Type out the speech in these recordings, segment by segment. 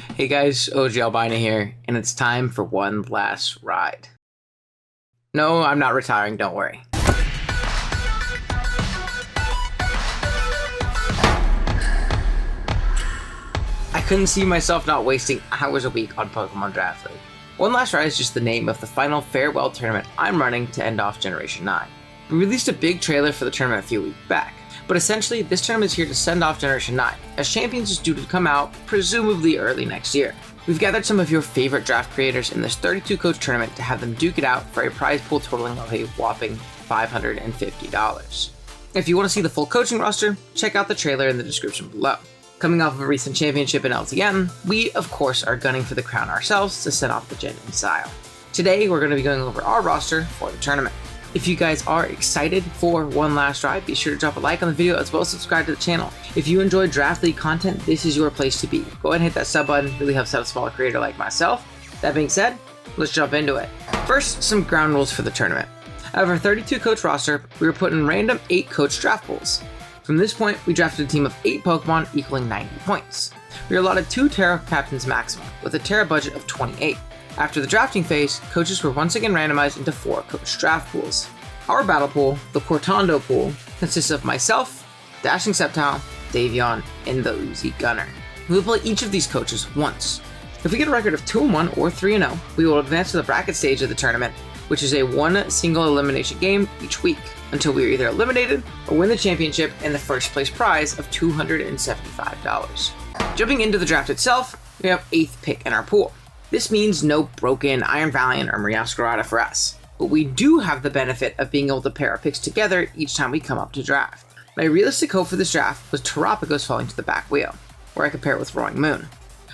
Hey guys, OG Albina here, and it's time for one last ride. No, I'm not retiring, don't worry. I couldn't see myself not wasting hours a week on Pokemon Draft League. One Last Ride is just the name of the final farewell tournament I'm running to end off Generation 9. We released a big trailer for the tournament a few weeks back, but essentially this tournament is here to send off Generation 9, as Champions is due to come out presumably early next year. We've gathered some of your favorite draft creators in this 32-coach tournament to have them duke it out for a prize pool totaling of a whopping $550. If you want to see the full coaching roster, check out the trailer in the description below. Coming off of a recent championship in LTM, we of course are gunning for the crown ourselves to send off the Gen in style. Today we're going to be going over our roster for the tournament. If you guys are excited for One Last Ride, be sure to drop a like on the video as well as subscribe to the channel. If you enjoy Draft League content, this is your place to be. Go ahead and hit that sub button, really helps out a smaller creator like myself. That being said, let's jump into it. First, some ground rules for the tournament. Out of our 32-coach roster, we were put in random 8-coach draft pools. From this point, we drafted a team of 8 Pokemon equaling 90 points. We were allotted 2 Terra Captains maximum, with a Terra budget of 28. After the drafting phase, coaches were once again randomized into 4 coach draft pools. Our battle pool, the Cortando pool, consists of myself, Dashing Sceptile, Davion, and the Uzi Gunner. We will play each of these coaches once. If we get a record of 2-1 or 3-0, we will advance to the bracket stage of the tournament, which is a 1 single elimination game each week, until we are either eliminated or win the championship and the first place prize of $275. Jumping into the draft itself, we have 8th pick in our pool. This means no broken Iron Valiant or Meowscarada for us, but we do have the benefit of being able to pair our picks together each time we come up to draft. My realistic hope for this draft was Terapagos falling to the back wheel, where I could pair it with Roaring Moon.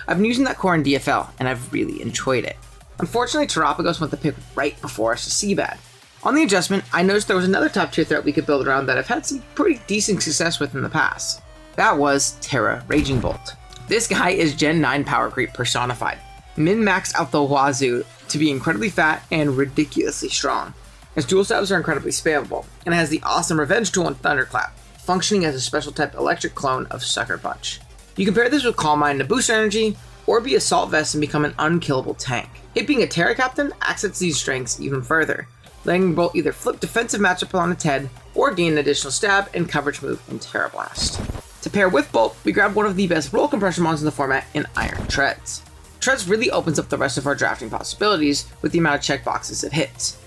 I've been using that core in DFL, and I've really enjoyed it. Unfortunately, Terapagos went the pick right before us to Seabad. On the adjustment, I noticed there was another top tier threat we could build around that I've had some pretty decent success with in the past. That was Terra Raging Bolt. This guy is Gen 9 power creep personified, min-maxed out the wazoo to be incredibly fat and ridiculously strong. His dual stabs are incredibly spammable, and has the awesome revenge tool in Thunderclap, functioning as a special type electric clone of Sucker Punch. You can pair this with Calm Mind to boost energy, or be Assault Vest and become an unkillable tank. It being a Terra Captain accents these strengths even further, letting Bolt either flip defensive matchup on its head, or gain an additional stab and coverage move in Terra Blast. To pair with Bolt, we grabbed one of the best roll compression mons in the format in Iron Treads. Treads really opens up the rest of our drafting possibilities with the amount of checkboxes it hits.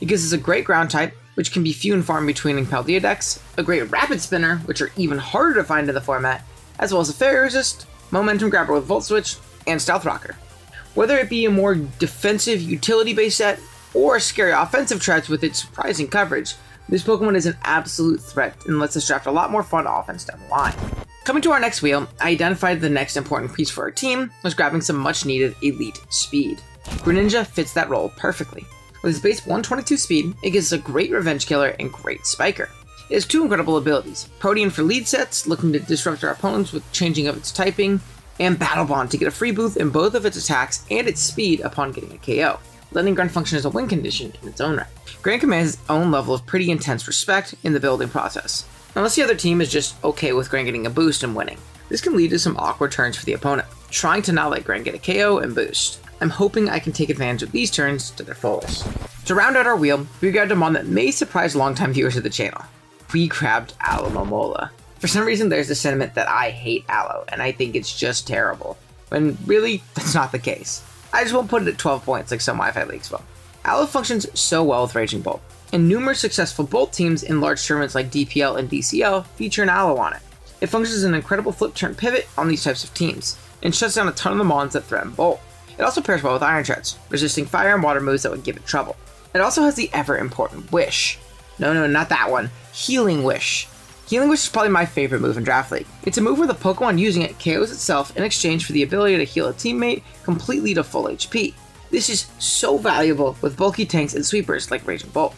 It gives us a great ground type, which can be few and far in between in Paldea decks, a great rapid spinner, which are even harder to find in the format, as well as a fairy resist, momentum grabber with Volt Switch, and Stealth Rocker. Whether it be a more defensive utility based set, or a scary offensive Treads with its surprising coverage, this Pokemon is an absolute threat and lets us draft a lot more fun offense down the line. Coming to our next wheel, I identified the next important piece for our team was grabbing some much needed elite speed. Greninja fits that role perfectly. With its base 122 speed, it gives us a great revenge killer and great spiker. It has 2 incredible abilities, Protean for lead sets, looking to disrupt our opponents with changing of its typing, and Battle Bond to get a free boost in both of its attacks and its speed upon getting a KO, letting Grunt function as a win condition in its own right. Grunt commands its own level of pretty intense respect in the building process. Unless the other team is just okay with Grunt getting a boost and winning, this can lead to some awkward turns for the opponent, trying to not let Grunt get a KO and boost. I'm hoping I can take advantage of these turns to their fullest. To round out our wheel, we grabbed a mon that may surprise longtime viewers of the channel. We grabbed Alomomola. For some reason, there's the sentiment that I hate Aloe, and I think it's just terrible, when really, that's not the case. I just won't put it at 12 points like some Wi-Fi leagues will. Aloe functions so well with Raging Bolt, and numerous successful Bolt teams in large tournaments like DPL and DCL feature an Aloe on it. It functions as an incredible flip turn pivot on these types of teams, and shuts down a ton of the mons that threaten Bolt. It also pairs well with Iron Treads, resisting fire and water moves that would give it trouble. It also has the ever important Wish. No, not that one. Healing Wish. Healing Wish is probably my favorite move in Draft League. It's a move where the Pokemon using it KOs itself in exchange for the ability to heal a teammate completely to full HP. This is so valuable with bulky tanks and sweepers like Raging Bolt.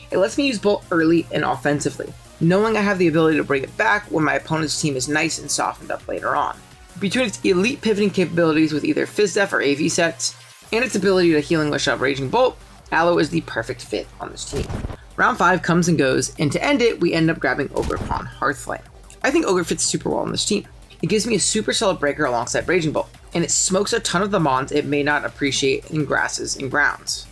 It lets me use Bolt early and offensively, knowing I have the ability to bring it back when my opponent's team is nice and softened up later on. Between its elite pivoting capabilities with either FizzDef or AV sets, and its ability to Healing Wish up Raging Bolt, Aloe is the perfect fit on this team. Round 5 comes and goes, and to end it, we end up grabbing Ogerpon Hearthflame. I think Ogre fits super well on this team. It gives me a super solid breaker alongside Raging Bolt, and it smokes a ton of the mons it may not appreciate in grasses and grounds.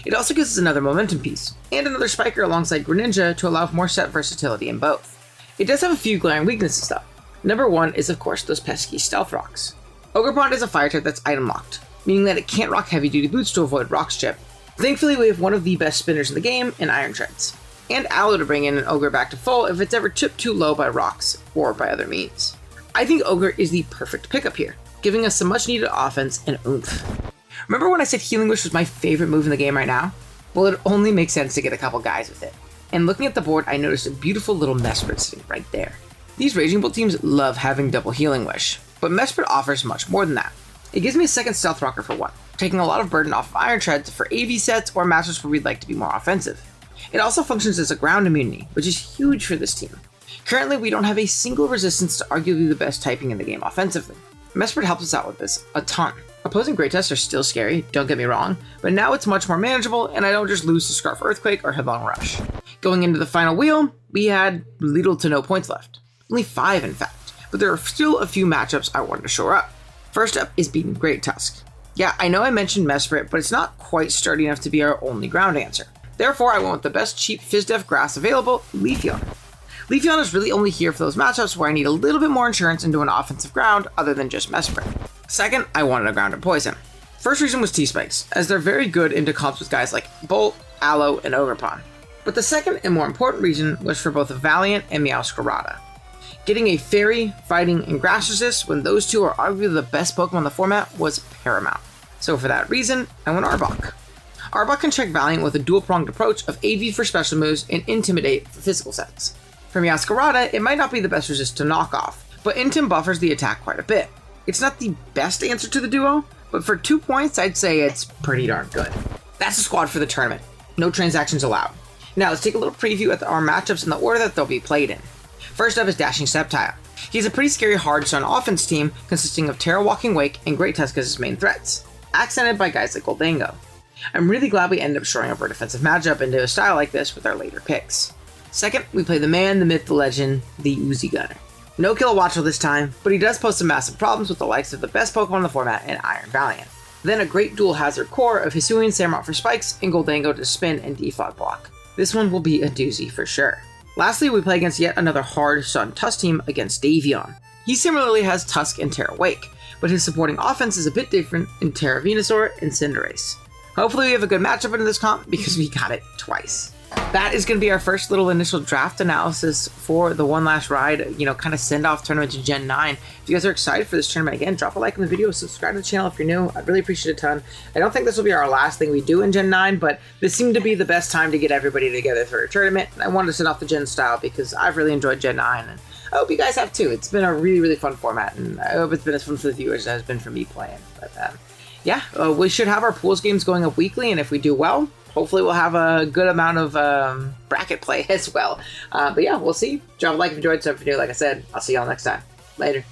It also gives us another momentum piece, and another spiker alongside Greninja to allow more set versatility in both. It does have a few glaring weaknesses though. Number one is of course those pesky stealth rocks. Ogerpon is a fire type that's item locked, meaning that it can't rock heavy duty boots to avoid rock chip. Thankfully we have one of the best spinners in the game in Iron Treads, and Aloe to bring in an Ogre back to full if it's ever chipped too low by rocks or by other means. I think Ogre is the perfect pickup here, giving us some much needed offense and oomph. Remember when I said Healing Wish was my favorite move in the game right now? Well, it only makes sense to get a couple guys with it. And looking at the board, I noticed a beautiful little Mesprit sitting right there. These Raging Bolt teams love having double Healing Wish, but Mesprit offers much more than that. It gives me a second Stealth Rocker for one, taking a lot of burden off of Iron Treads for AV sets or matchups where we'd like to be more offensive. It also functions as a ground immunity, which is huge for this team. Currently, we don't have a single resistance to arguably the best typing in the game offensively. Mesprit helps us out with this a ton. Opposing Great Tests are still scary, don't get me wrong, but now it's much more manageable and I don't just lose to Scarf Earthquake or Headlong Rush. Going into the final wheel, we had little to no points left. Only 5 in fact, but there are still a few matchups I wanted to shore up. First up is beating Great Tusk. Yeah, I know I mentioned Mesprit, but it's not quite sturdy enough to be our only ground answer. Therefore, I went with the best cheap Fizdef grass available, Leafeon. Leafeon is really only here for those matchups where I need a little bit more insurance into an offensive ground other than just Mesprit. Second, I wanted a ground and poison. First reason was T-Spikes, as they're very good into comps with guys like Bolt, Aloe, and Ogerpon. But the second and more important reason was for both Valiant and Meowscarada. Getting a Fairy, Fighting, and Grass Resist when those two are arguably the best Pokemon in the format was paramount. So for that reason, I went Arbok. Arbok can check Valiant with a dual-pronged approach of AV for special moves and Intimidate for physical sets. For Meowscarada, it might not be the best resist to knock off, but Intim buffers the attack quite a bit. It's not the best answer to the duo, but for 2 points, I'd say it's pretty darn good. That's the squad for the tournament. No transactions allowed. Now let's take a little preview at our matchups in the order that they'll be played in. First up is Dashing Sceptile. He's a pretty scary hard stun offense team consisting of Terra Walking Wake and Great Tusk as his main threats, accented by guys like Goldango. I'm really glad we ended up shoring up our defensive matchup into a style like this with our later picks. Second, we play the man, the myth, the legend, the Uzi Gunner. No Kilowattrel this time, but he does pose some massive problems with the likes of the best Pokemon in the format and Iron Valiant. Then a great dual hazard core of Hisuian Samurott for spikes and Goldango to spin and defog block. This one will be a doozy for sure. Lastly, we play against yet another hard stun Tusk team against Davion. He similarly has Tusk and Terra Wake, but his supporting offense is a bit different in Terra Venusaur and Cinderace. Hopefully we have a good matchup into this comp because we got it twice. That is going to be our first little initial draft analysis for the One Last Ride, kind of send-off tournament to Gen 9. If you guys are excited for this tournament, again, drop a like on the video, subscribe to the channel if you're new. I'd really appreciate it a ton. I don't think this will be our last thing we do in Gen 9, but this seemed to be the best time to get everybody together for a tournament. And I wanted to send off the Gen style because I've really enjoyed Gen 9, and I hope you guys have too. It's been a really, really fun format, and I hope it's been as fun for the viewers as it has been for me playing. But we should have our pools games going up weekly, and if we do well, hopefully we'll have a good amount of bracket play as well. But yeah, we'll see. Drop a like if you enjoyed. So if you're new, like I said, I'll see y'all next time. Later.